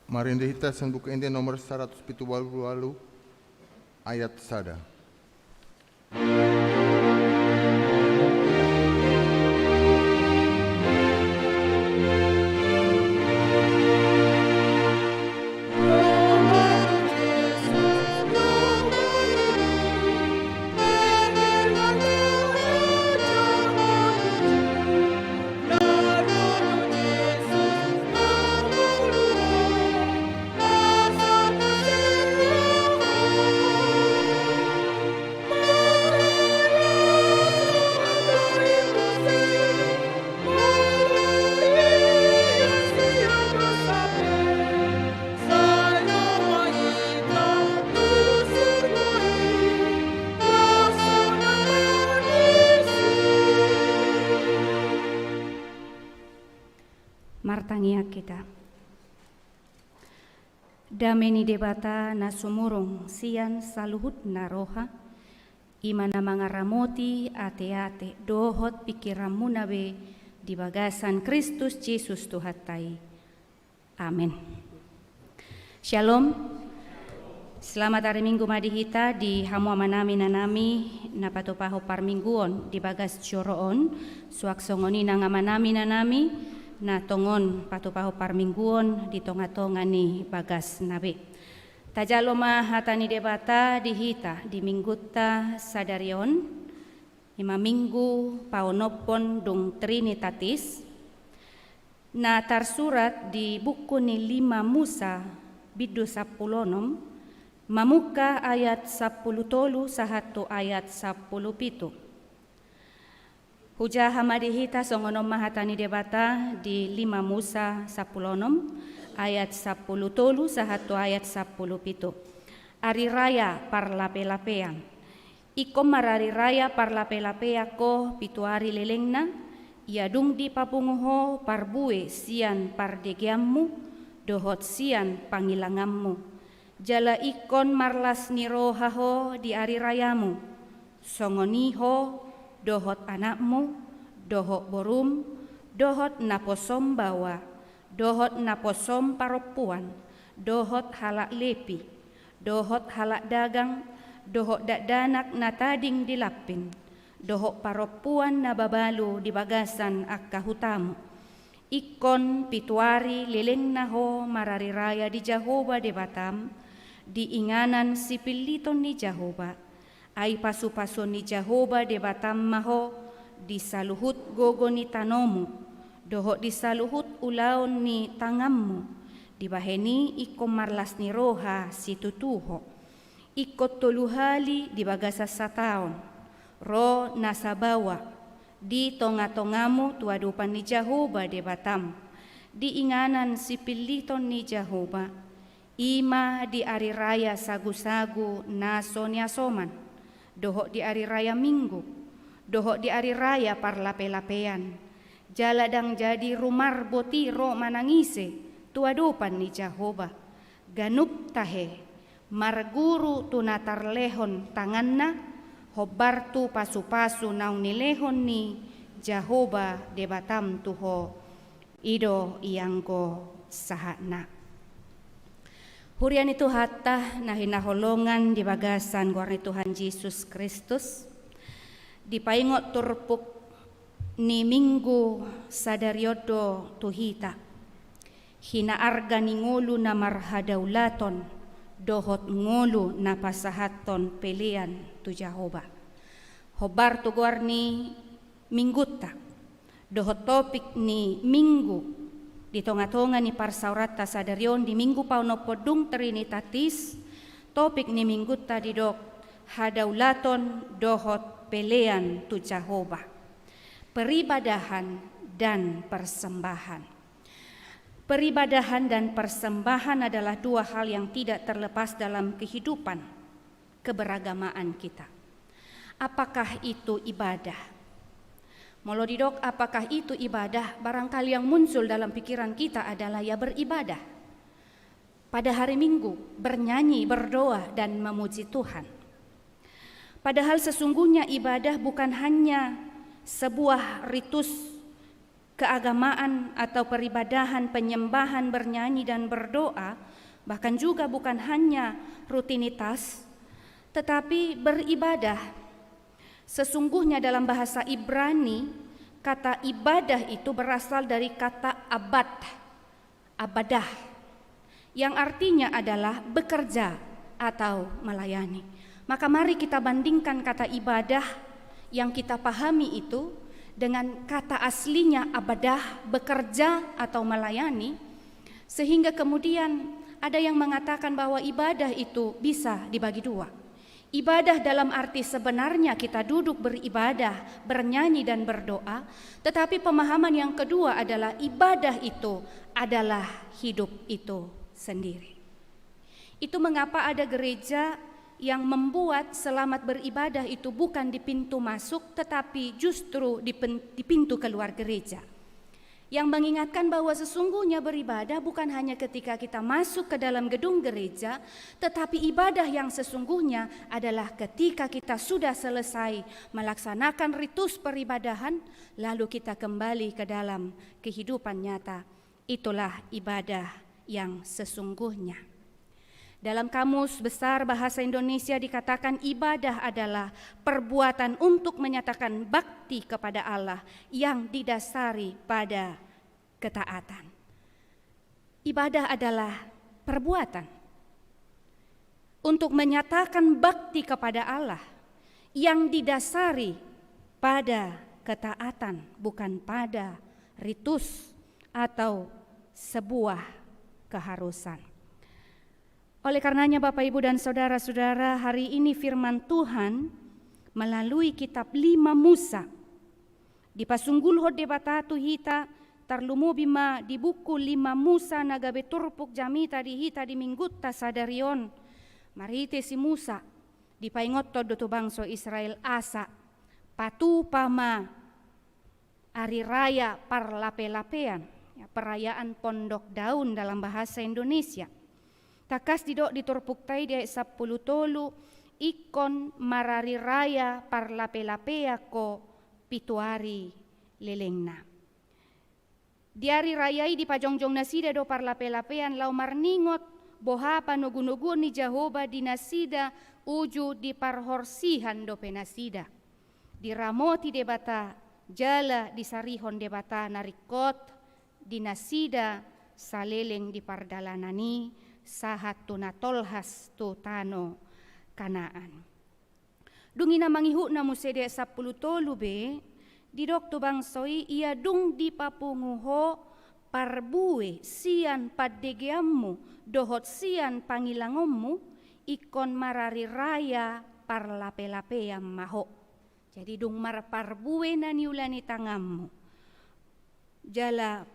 Mari kita buka Injil nomor 178 ayat sada. Martangia kita. Dameni debata na sumurong sian saluhut na roha, imana mangaramoti ate-ate dohot pikiran munabe di bagasan Kristus Yesus Tuhatai. Amin. Shalom. Selamat hari Minggu madihita di hamu amanami nanami na patupaho parmingguon di bagas joroon suak songoni nang amanami nanami na tongon patupaho parmingguon di tonga-tonga ni bagas nabe. Tajalo hatani debata dihita di mingguta sadarion 5 minggu paonopon dung Trinitatis na tarsurat di buku ni 5 Musa bidu 10 mamuka ayat 10 tolu sahatu ayat 10 pitu. Hujah hamadihita songonom mahatani debata di 5 Musa 10 ayat 10 tolu sahatu ayat 10 pitu. Ari raya parlape-lapean. Iko marari raya parlape-lapea ko pitu ari lelengna. Iadung di papunguho parbue sian pardegiammu. Dohot sian pangilangammu. Jala ikon marlas nirohaho di ari rayamu. Songoniho dohot anakmu, dohot borum, dohot naposom bawa, dohot naposom paropuan, dohot halak lepi, dohot halak dagang, dohot dakdanak na tading dilapin, dohot paropuan na babalu di bagasan akkahutamu. Ikon pituari leleng naho marari raya di Jahoba de Batam, di inganan sipiliton ni Jahoba. Ai pasu-pasu ni Jahoba de Batam maho di saluhut gogo ni tanomu, dohot di saluhut ulaon ni tangammu, di baheni iko marlas ni roha si tutuho, iko toluhali di bagasa sataon, ro nasabawa, di tonga-tongamu tuadupan ni Jahoba de Batam, di inganan si piliton ni Jahoba, ima di ari raya sagu-sagu naso ni asoman, dohok di hari raya Minggu, dohok di hari raya parlape-lapean, jaladang jadi rumar botiro manangise, tuadupan ni Jahoba, ganup tahe, marguru tunatar lehon tanganna, hobartu pasu-pasu naung ni lehon ni Jahoba de Batam tuho, ido iangko sahana. Hurian itu hatta nahinaholongan di bagasan guarni Tuhan Yesus Kristus di paingot turpuk ni minggu sadaryodo tuhita hina arga ni ngulu na marhadaulaton dohot ngulu na pasahaton pelian tu Jahoba hobar tu guarni mingguta dohot topik ni minggu di tonga-tonga ni parsaurata sadarion di minggu paunopodung Trinitatis topik ni minggu tadi dok hadaulaton dohot pelean tu Jahoba peribadahan dan persembahan. Peribadahan dan persembahan adalah dua hal yang tidak terlepas dalam kehidupan keberagamaan kita. Apakah itu ibadah? Molodidok, apakah itu ibadah? Barangkali yang muncul dalam pikiran kita adalah ya beribadah. Pada hari Minggu, bernyanyi, berdoa, dan memuji Tuhan. Padahal sesungguhnya ibadah bukan hanya sebuah ritus keagamaan atau peribadahan, penyembahan, bernyanyi dan berdoa, bahkan juga bukan hanya rutinitas, tetapi beribadah. Sesungguhnya dalam bahasa Ibrani, kata ibadah itu berasal dari kata abadah, yang artinya adalah bekerja atau melayani. Maka mari kita bandingkan kata ibadah yang kita pahami itu dengan kata aslinya abadah, bekerja atau melayani, sehingga kemudian ada yang mengatakan bahwa ibadah itu bisa dibagi dua. Ibadah dalam arti sebenarnya kita duduk beribadah, bernyanyi dan berdoa, tetapi pemahaman yang kedua adalah ibadah itu adalah hidup itu sendiri. Itu mengapa ada gereja yang membuat selamat beribadah itu bukan di pintu masuk, tetapi justru di pintu keluar gereja. Yang mengingatkan bahwa sesungguhnya beribadah bukan hanya ketika kita masuk ke dalam gedung gereja, tetapi ibadah yang sesungguhnya adalah ketika kita sudah selesai melaksanakan ritus peribadahan, lalu kita kembali ke dalam kehidupan nyata. Itulah ibadah yang sesungguhnya. Dalam Kamus Besar Bahasa Indonesia dikatakan ibadah adalah perbuatan untuk menyatakan bakti kepada Allah yang didasari pada ketaatan. Ibadah adalah perbuatan untuk menyatakan bakti kepada Allah yang didasari pada ketaatan, bukan pada ritus atau sebuah keharusan. Oleh karenanya Bapak, Ibu, dan Saudara-saudara, hari ini firman Tuhan melalui kitab 5 Musa di pasunggulhod debatatu hita tarlumubima di buku 5 Musa nagabe turpuk jamita di hita di minggutta sadarion marite si Musa di paingotto doto bangso Israel asa patupama hari raya parlape-lapean, perayaan pondok daun dalam bahasa Indonesia. Takas didok diturpuktai dia 10 tolu ikon marari raya parlape-lapea ko pituari lelengna. Diari rayai di pajongjong nasida do parlape-lapean lau marningot bohapa nugu-nugu ni Jahoba di nasida uju di parhorsihan do penasida. Di ramoti debata jala di sarihon debata narikot di nasida saleleng di pardalanani sahat tunatolhas tu tano Kanaan. Dungina mangihu na musede 10 tolu be didok tu bangsoi ia dung di papunguho parbue sian paddegeammu dohot sian pangilangommu ikon marari raya parlape-lapeam maho. Jadi dung mar parbue na niulani tangammu jala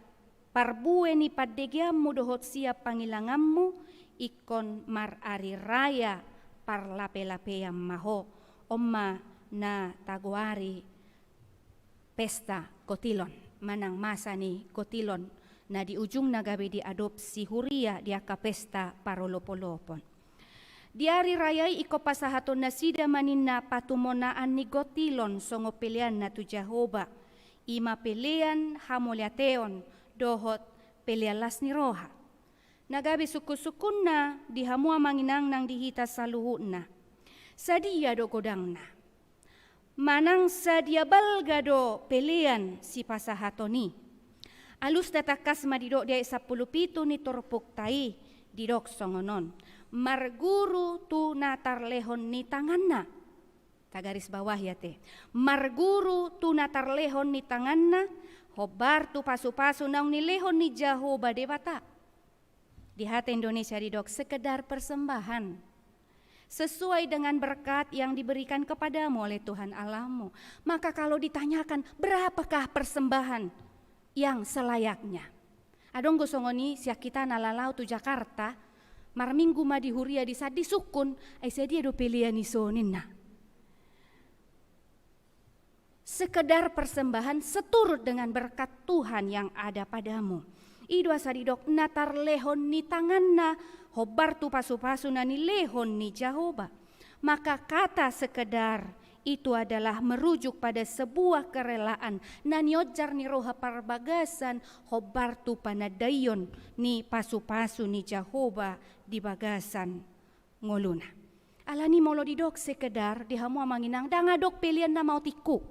parbue ni paddegeammu dohot siap pangilangammu ikon mar ari raya parlape-lapeam maho omma na taguari pesta kotilon manang masa ni kotilon na di ujung nagabe di adopsi huria di aka pesta parolopolopon. Di ari rayai iko pasahaton nasida maninna patumonaan ni gotilon songo pelean na tu Jahoba ima pelean hamuliateon dohot pelealas ni roha. Nagabi suku-sukunna dihamua manginang nang dihita saluhuna. Sadia do godangna. Manang sadia balga do pelean si pasahatoni. Alus datakas madidok dia 10 pitu ni torpuk tai didok songonon. Marguru tu natar lehon ni tanganna. Tagaris bawah ya teh. Marguru tu natar lehon ni tanganna. Hobar tu pasu-pasu naung ni lehon ni Jahoba debata. Di hati Indonesia didok sekedar persembahan sesuai dengan berkat yang diberikan kepadamu oleh Tuhan Allahmu. Maka kalau ditanyakan berapakah persembahan yang selayaknya, adong gosongoni siak kita nalalau tu Jakarta mar minggu ma di huria di sadi sukun ai sedia do pilihan isoninna. Sekedar persembahan seturut dengan berkat Tuhan yang ada padamu. Idua sadidok natar lehon ni tanganna hobar tu pasu-pasu nani lehon ni Jahoba. Maka kata sekedar itu adalah merujuk pada sebuah kerelaan na niojar ni roha parbagasan hobar tu panadayon ni pasu-pasu ni Jehovah di bagasan ngoluna. Alani molo didok sekedar dihamu manginang dangadok pilihan na mau tiku.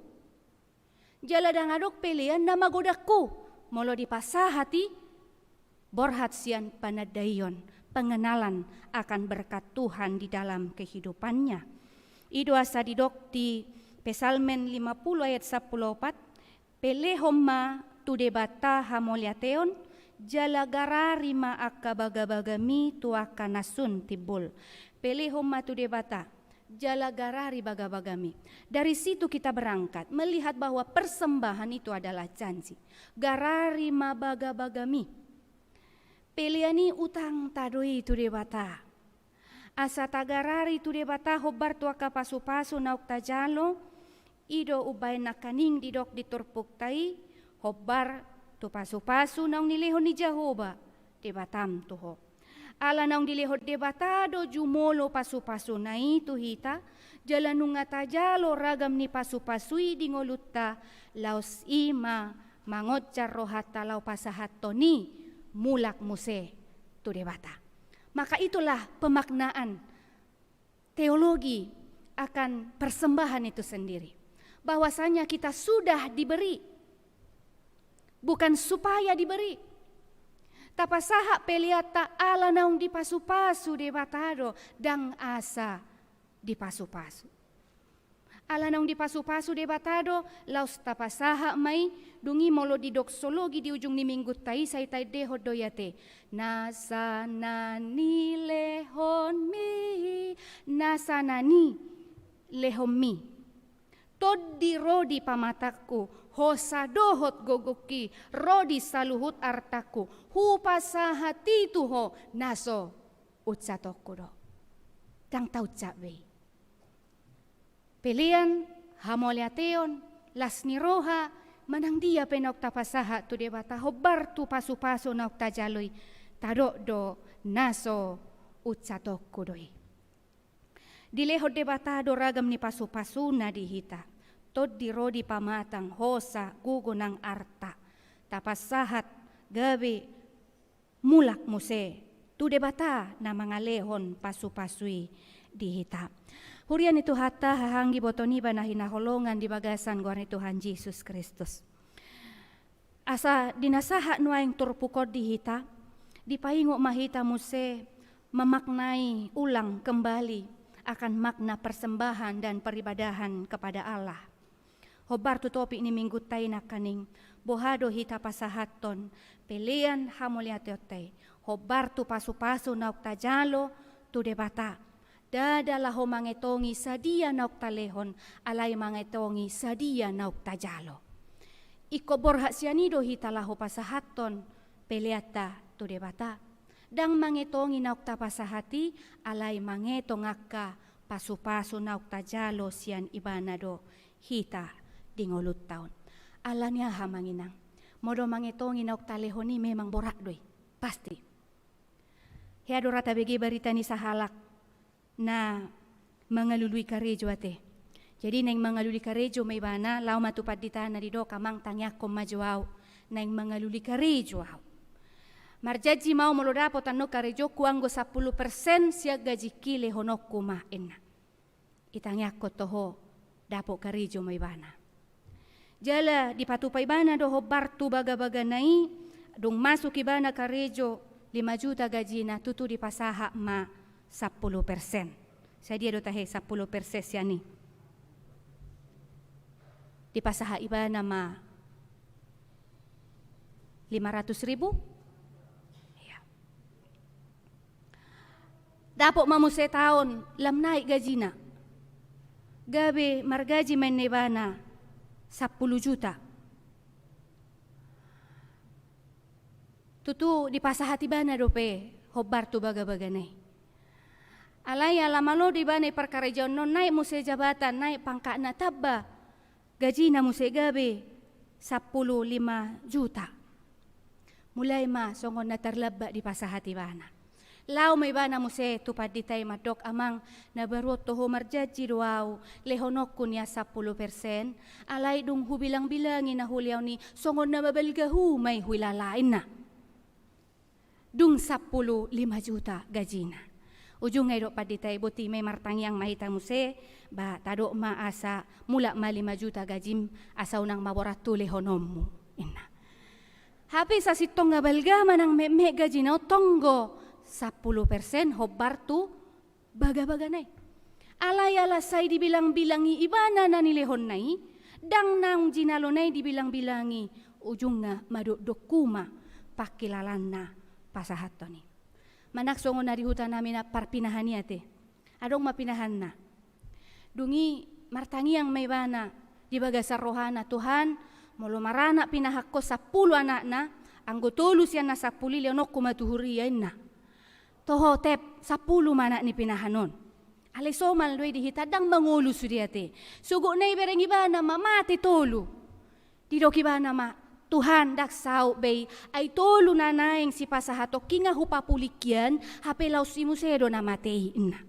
Jala dangadok pilihan na magodaku. Molo dipasahati borhat sian panadayon pengenalan akan berkat Tuhan di dalam kehidupannya. Ido asa didok di Pesalmen 50 ayat 14, pelehomma tu debata hamoliateon, jalagara rima akka bagabagami tu akka nasun tibul. Pelehomma tu debata, jalagara bagabagami. Dari situ kita berangkat melihat bahwa persembahan itu adalah janji. Garari ma bagabagami. Peliani utang tadoi tu debata. Asa tagarari tu debata hobar tu aka pasu-pasu nauk tajalo, ido ubay nakaning didok diturpuktai, hobar tu pasu-pasu naung nilehon ni Jehovah, debatam tuho. Ala naung dilehot debatado jumolo pasu-pasu na itu hita, jalanunga tajalo ragam ni pasu-pasui di ngolutta, laos ima mangotjar rohata lau pasahatoni, mulak muse tu debata. Maka itulah pemaknaan teologi akan persembahan itu sendiri. Bahwasanya kita sudah diberi, bukan supaya diberi. Tapasaha peliata ala naung dipasu-pasu debatado dang asa dipasu-pasu. Ala naung dipasu-pasu debatado laus tapasaha mai dungi molo di doksologi di ujung ni minggu tai sai tai deho doyate nasanani lehonmi nasanani lehonmi toddi rodi pamataku hosadohot gogoki rodi saluhut artaku hupasaha tituho naso utsatokudo tang tau cabe. Pelian hamoliateon las niroha manang dia penok tapasaha tu debata hobar tu pasu-pasu nauk tajaloy tadok do naso utsatok kudoi. Dilehod debata do ragam ni pasu-pasu na dihita. Tod dirodi pamatang hosa gugunang arta. Tapasahat gabi mulak muse tu debata na mga lehon pasu-pasui dihita. Hurian itu hata hahanggi botoni ba na hinaholongan di bagasan guarni Tuhan Yesus Kristus. Asa dinasaha nuaing turpukod dihita, dipaingo mahita muse memaknai ulang kembali akan makna persembahan dan peribadahan kepada Allah. Hobar tu topik ni minggu tay na kaning, bohado hita pasahaton, pelian hamuliatiote, hobar tu pasu-pasu nauk tajalo tu debata. Dadalah ho mangetongi sadia nauk talehon, alay mangetongi sadia nauk tajalo. Iko borhak sianido hitalah ho pasahaton, peliata tu debata. Dang mangetongi nauk tapasahati, alay mangetong akka pasu-pasu nauk tajalo sian ibanado hita dingolut taon. Alanya ha manginang, modo mangetongi nauk talehon ni memang borak doi, pasti. Hiado rata begi berita ni sahalak, na mangalului karejo ate. Jadi neng mangalului karejo may bana law matupad dita na dido kamang tangyak kom majuaw neng mangalului karejo aw. Marjaji mau molodapot ano karejo kuanggo 10% siya gaji kile honok kumain. Itangyak ko toho dapo karejo may bana. Jala dipatupay bana do hobartu baga-baga nai dung masuk ibana karejo 5 juta gaji na tutu dipasaha ma 10%. Saya dia do tahe 10% siya ni. Dipasaha iba nama 500,000. Ya. Dapo mamuse taon lam naik gajina. Gabi margaji men nebana 10 juta. Tutu dipasaha tibana dope hobar tu baga-baga nai. Alaya lamalo di bane perkara non naik muse jabatan naik pangkat na tabba gaji na muse gabe 15 juta. Mulai ma songon na terlebak di pasahati bana. Lau may ba na mo se tupad di tayo madok amang nabarot to humarjaji doaw lehonok ko niya 10%. Alay dung hubilang-bilangin na hulyaw ni songon na mabalgahu may hulalain na. Dung 15 juta gajina. Ujung ngay do paditay buti may martangyang mahita mo se ba tado maasa mula 5 juta gajim asaw nang maboratu lehonom mo. Ina. Hapi sa sitong nga balgaman ng meme gajina tonggo 10% hobartu baga-baga nay. Alay-ala say dibilang-bilangi ibana na nilehon nay dang nang jinalo nay dibilang-bilangi ujung nga madukuma pakilalan na pasahat to ni. Manaksongo na di hutan namin na parpinahan niya te. Adong mapinahan na. Dungi martangi ang may bana di baga sa rohana Tuhan molo marana pinahak ko 10 anak na ang gutulus yan na 10 leonok kumatuhuriyan na. Toho tep 10 mana ni pinahanon. Alay somal doy dihitadang mangulus dia te. Sugo na ibereng iba na mamati tolu. Dido kiba na ma Tuhan daksaw bay ay tolu na naeng si pasahato kinga hupapulikyan hapelaw si musedo na matein na.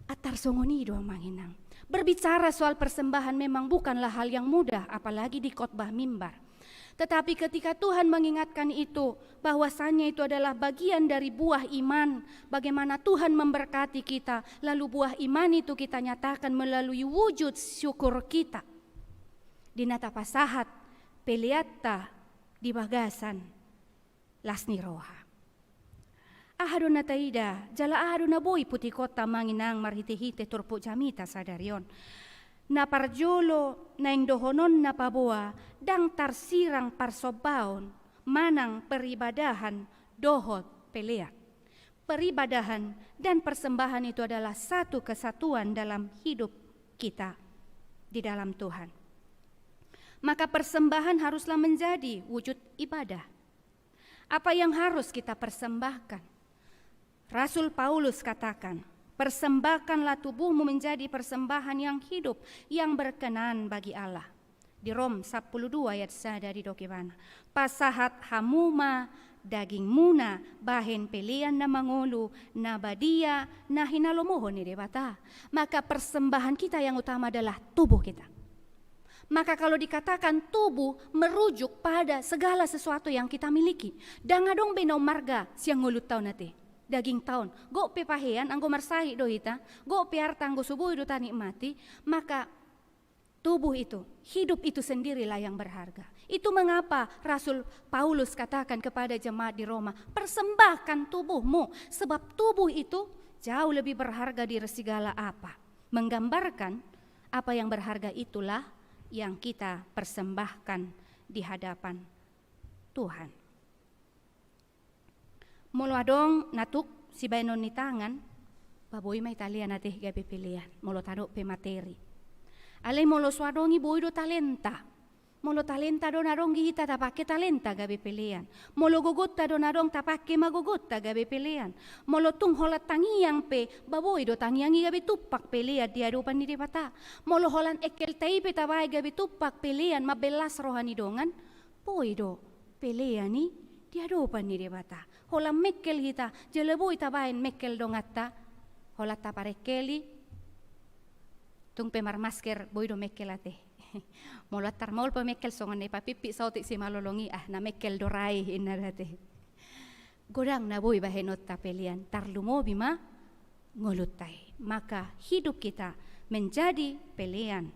At tarsongonido ang manginang. Berbicara soal persembahan memang bukanlah hal yang mudah apalagi di khotbah mimbar. Tetapi ketika Tuhan mengingatkan itu bahwasannya itu adalah bagian dari buah iman, bagaimana Tuhan memberkati kita, lalu buah iman itu kita nyatakan melalui wujud syukur kita. Dinata pasahat, peliatta, di bagasan, lasni roha. Ahado na taida, jala ahado na boy puti kota manginang marhite-hite turpo jamita sadarion. Na parjolo na ingdohonon na paboa dang tarsirang parsobaon manang peribadahan dohot peleat. Peribadahan dan persembahan itu adalah satu kesatuan dalam hidup kita di dalam Tuhan. Maka persembahan haruslah menjadi wujud ibadah. Apa yang harus kita persembahkan? Rasul Paulus katakan, persembahkanlah tubuhmu menjadi persembahan yang hidup, yang berkenan bagi Allah. Di Rom 12 ayat 1 dari dokibana. Pasahat hamuma daging muna bahen pelian na mangulu na badia na hinalomohon ni debata. Maka persembahan kita yang utama adalah tubuh kita. Maka kalau dikatakan tubuh merujuk pada segala sesuatu yang kita miliki. Dangadong benau marga siang ngulut taon nate. Daging taon. Go pepahean anggo marsahi do hita. Go piarta anggo subuh do tani mati. Maka tubuh itu, hidup itu sendirilah yang berharga. Itu mengapa Rasul Paulus katakan kepada jemaat di Roma, persembahkan tubuhmu. Sebab tubuh itu jauh lebih berharga dari segala apa. Menggambarkan apa yang berharga itulah yang kita persembahkan di hadapan Tuhan. Molo adong natuk si bainon ni tangan, baboy may talian natih gabi pilihan, molo tado pe materi. Alay molo swadongi boy do talenta. Molo talenta do narong gihita tapake talenta gabi pilihan. Molo gugutta do narong tapake magugutta gabi pilihan. Molo tung holat tangiyang pe baboy do tangiyangi gabi tupak pilihan di adupan ni dipata. Molo holan ekel taipe tabay gabi tupak pilihan mabelas rohani dongan. Boy do pilihan ni di adupan ni dipata. Holan mekel hita jeleboy tabayin mekel dongatta. Holat taparekeli tung pemar masker boy do mekel ate. Molo tarmol pa mekel songan ni papipi sautik si malolongi na mekel dorai inarate. Godang na boy bahenot tapelian tarlumo bima ngulutai. Maka hidup kita menjadi pelian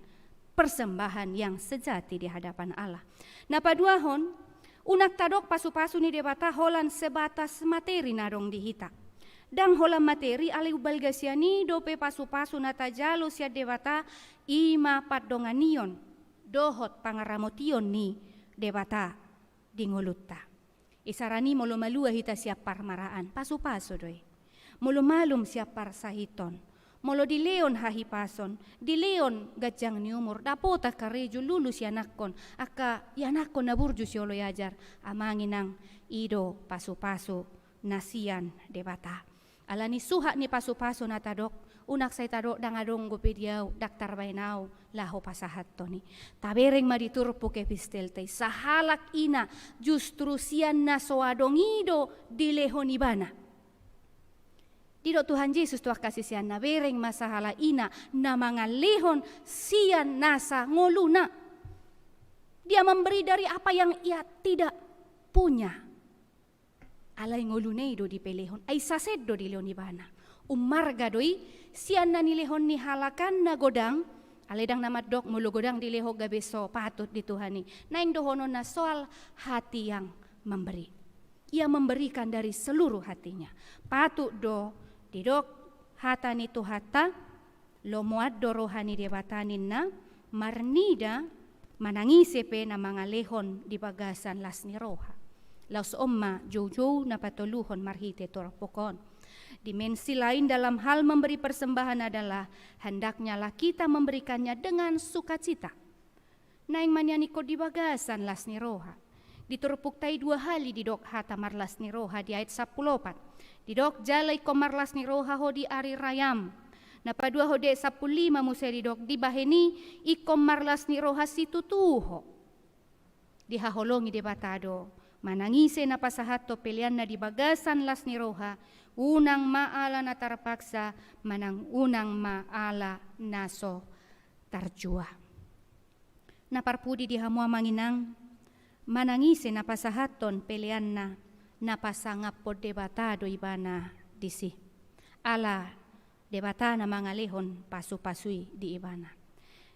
persembahan yang sejati di hadapan Allah. Na paduahon unak tadok pasu-pasu ni debata holan sebatas materi narong dihita. Dang holam materi ali ubalgasiani dope pasu-pasu natajalo sia debata ima padonganion dohot pangaramotion ni debata di ngulutta. Isarani molo malua hita siap parmaraan pasu-pasu doy. Molo malum siap parsahiton. Molo di leon hahipason, di leon gajang ni umur dapota karejo lulus yanakon aka yanakon naburju siolo yajar amanginang ido pasu-pasu nasian debata. Alani suha ni pasu-pasu natadok unak say tadok dangadong gopediaw daktar bainaw laho pasahat toni. Tabereng mariturpo ke pistelte sahalak ina justru sian na soadongido di lehon ibana. Didok Tuhan Yesus tuah kasih sian na bereng masahala ina na mangalihon sian nasa ngoluna. Dia memberi dari apa yang ia tidak punya. Alay ngolunay do di pelehon, ay sased do di leon ibana. Umarga doi sian na nilehon ni halakan na godang, aledang na madok mulo godang di leho gabeso patut di Tuhani. Naing dohono na soal hati yang memberi. Ia memberikan dari seluruh hatinya. Patut do didok hata ni tuhata lomuat do rohani debatanin na marnida manangisepe na mga lehon di bagasan las ni roha. Laos omma jojo na patuluhon marhite torpokon. Dimensi lain dalam hal memberi persembahan adalah hendaknya lah kita memberikannya dengan sukacita. Naing manyaniko di bagasan las ni roha. Diturpuktai 2 hali didok hata marlas ni roha di ayat 14. Didok jalay ko marlas ni roha ho di ari rayam. Napadua ho de 15 musa didok di baheni ikom marlas ni roha situtuho. Dihaholongi de batado. Manangise na pasahato pilihan na di bagasan las ni roha. Unang maala na tarpaksa manang unang maala naso tarjua. Naparpudi di hamua manginang. Manangise na pasahaton pilihan na napasangap po debatado ibana disi. Ala debata na mga lehon pasu-pasui di ibana.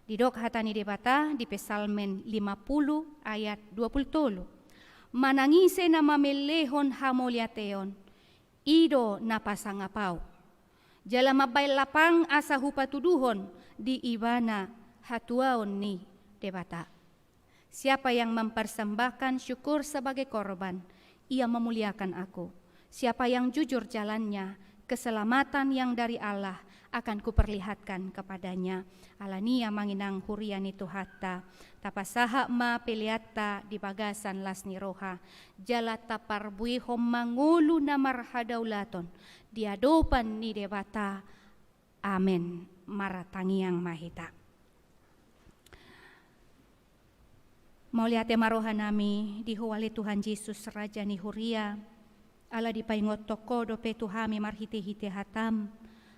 Didok hata ni debata di Pesalmen 50 ayat 20. Manangise na mamelehon hamolyateon, ido napasangapaw. Jala mabay lapang asa hupatuduhon di ibana hatuaon ni debata. Siapa yang mempersembahkan syukur sebagai korban, ia memuliakan aku. Siapa yang jujur jalannya, keselamatan yang dari Allah akan kuperlihatkan kepadanya. Alania manginang hurian itu hatta, tapasaha ma peliata di bagasan las ni roha, jala taparbui hom mangulu na marhadaulaton, diadopan ni debata, amen, maratangiang mahita. Mauliate maroha nami dihuwali Tuhan Yesus Raja ni huria, ala dipaingot toko do petuhami marhite-hite hatam,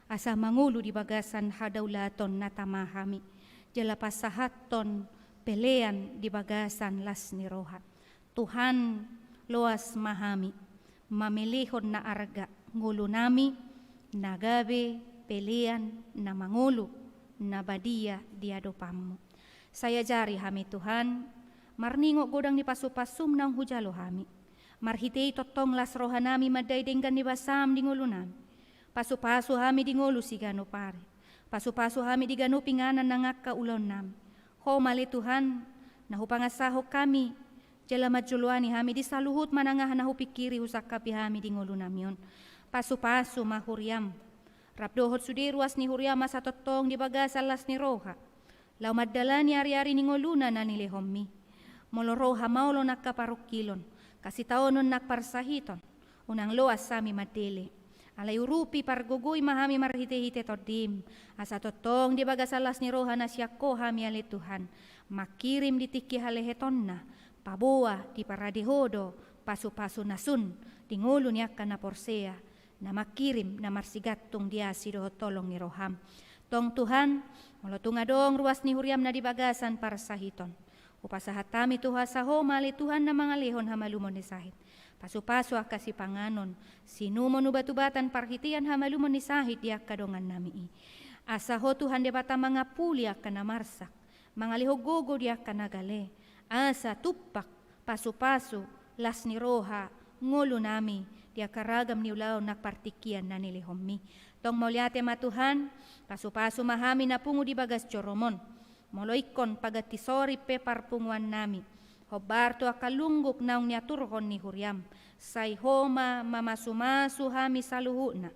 asa mangulu di bagasan hadaulaton natamahami, jala pasahaton pelean di bagasan las ni roha. Tuhan loas mahami, mamilihon na arga, ngulu nami, nagabe, pelean, na mangulu, na badia diadopamu. Saya jari hami Tuhan, marningo godang ni pasu-pasum nang hujalo hami. Marhitei totong las roha nami maday denggan ni basam di ngulu nami. Pasu-pasu hami di ngulu si gano pare. Pasu-pasu hami di gano pinganan nangaka ulon nami. Ho mali Tuhan, nahupangasaho kami. Jala majuluani hami di saluhut manangahan nahu pikiri husak kapi hami di ngulu namion. Pasu-pasu mahuriam. Rabdohot sudi ruas ni huriam masa totong di bagasan las ni roha. Lau madalani ari-ari ni nguluna na nilihomi. Moloroha maulo nakaparukilon. Kasi taonon nakparsahiton. Unang loas sami madili. Alay urupi pargugoy mahami marhite-hite todim. Asa totong di bagasalas ni roha na siya ko hami ali Tuhan. Makirim di tiki haleheton na. Paboa di paradihodo. Pasu-pasu nasun. Tingulo niya ka na porsea. Na makirim na marsigatong dia sido tolong ni roham. Tong Tuhan, molotungadong ruas ni huriam na di bagasan para sahiton. Upasahatami tuha saho mali Tuhan na mga lehon hamalumon ni sahit. Pasu-pasu akasi panganon, sinumon ubatu-batan parhitian hamalumon ni sahit diak kadongan nami. Asaho Tuhan debata mga puli akan namarsak, mga lihogogo diak kanagale. Asa tupak, pasu-pasu, las ni roha, ngolo nami, diak karagam ni ulaw nakpartikian na nilihomi. Tong mauliate matuhan, pasu-pasu mahami na pungu di bagas coromon. Moloikon pagatisori pe parpunguan nami. Hobarto akalunggok naong niaturhon ni huriam. Say homa mamasumasu hami saluhuna.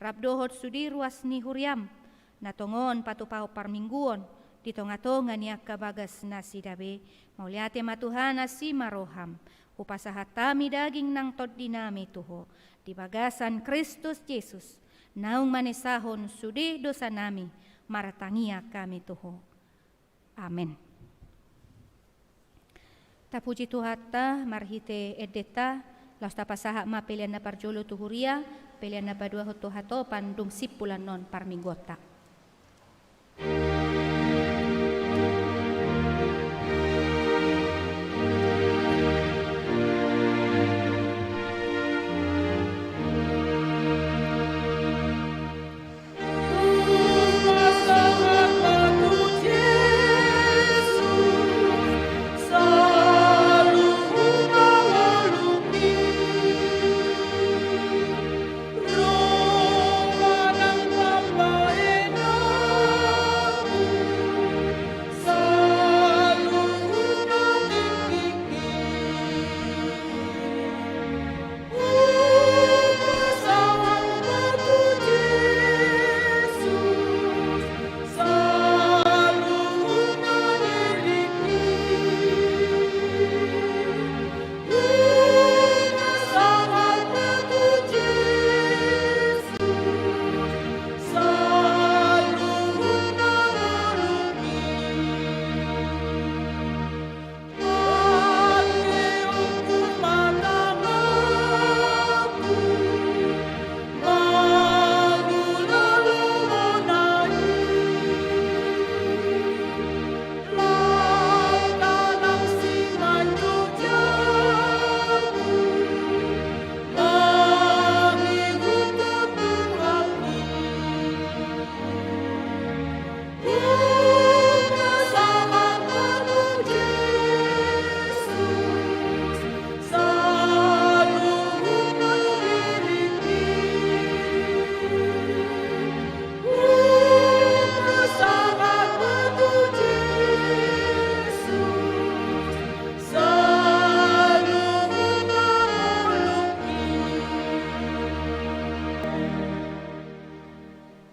Rabdohot sudi ruas ni huriam. Natongon patupaw parmingguon. Ditonga-tonga niya kabagas na sidabe. Mauliate matuhana si maroham. Upasahatami daging nang tod dinami tuho. Di bagasan Kristus Jesus. Naong manisahon sudi dosa nami. Maratangia kami tuho. Amen. Tapuji Tuhata marhite edeta Laus tapasaha ma pilihan na parjolo tuhuria, pilihan na padua hoto hato pandung sipulan non parmigota.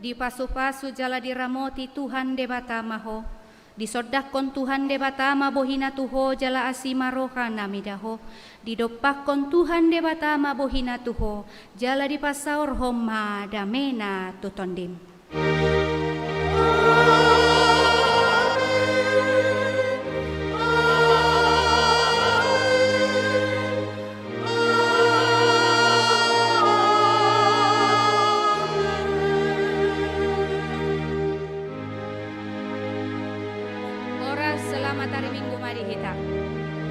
Di pasu-pasu jala diramoti Tuhan debata maho, disodakon Tuhan debata ma bohina tuho jala asima rohana midaho, didopakon Tuhan debata ma bohina tuho jala di pasaur homa damena tutondim.